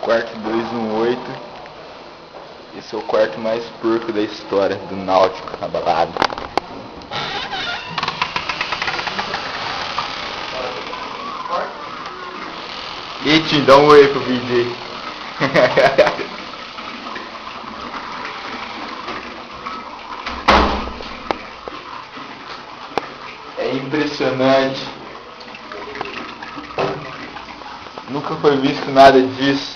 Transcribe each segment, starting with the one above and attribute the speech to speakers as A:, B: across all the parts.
A: Quarto 218. Esse é o quarto mais porco da história do Náutico, na balada. E Tim, dá um oi pro vídeo aí. É impressionante. Nunca foi visto nada disso.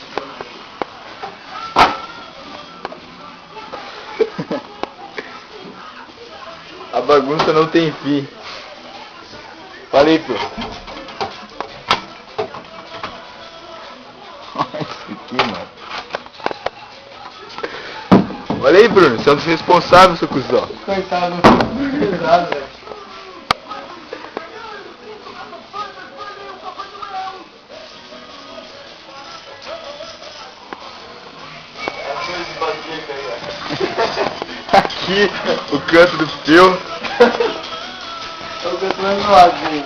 A: A bagunça não tem fim. Falei, pô. Olha isso aqui, mano. Olha aí, Bruno. Você é um dos responsáveis, seu cuzão.
B: Coitado, pesado, velho.
A: Aqui, o canto do Peu.
B: Eu canto mais no lado, velho.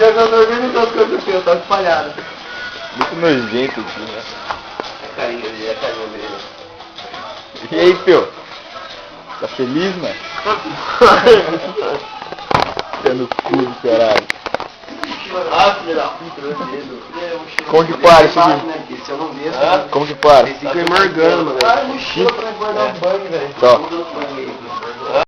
B: Eu não dormi no canto do Peu, tá espalhado.
A: Muito nojento aqui, né?
B: A carinha dele, a carinha dele.
A: E aí, Peu? Tá feliz, mano? É no cu do caralho.
B: Ah, filho da puta, meu dedo.
A: Como que para isso aqui?
B: Se eu não desço,
A: Como que para?
B: fica emorgando, mano. Cara, mochila pra guardar o banho, velho.
A: Tá.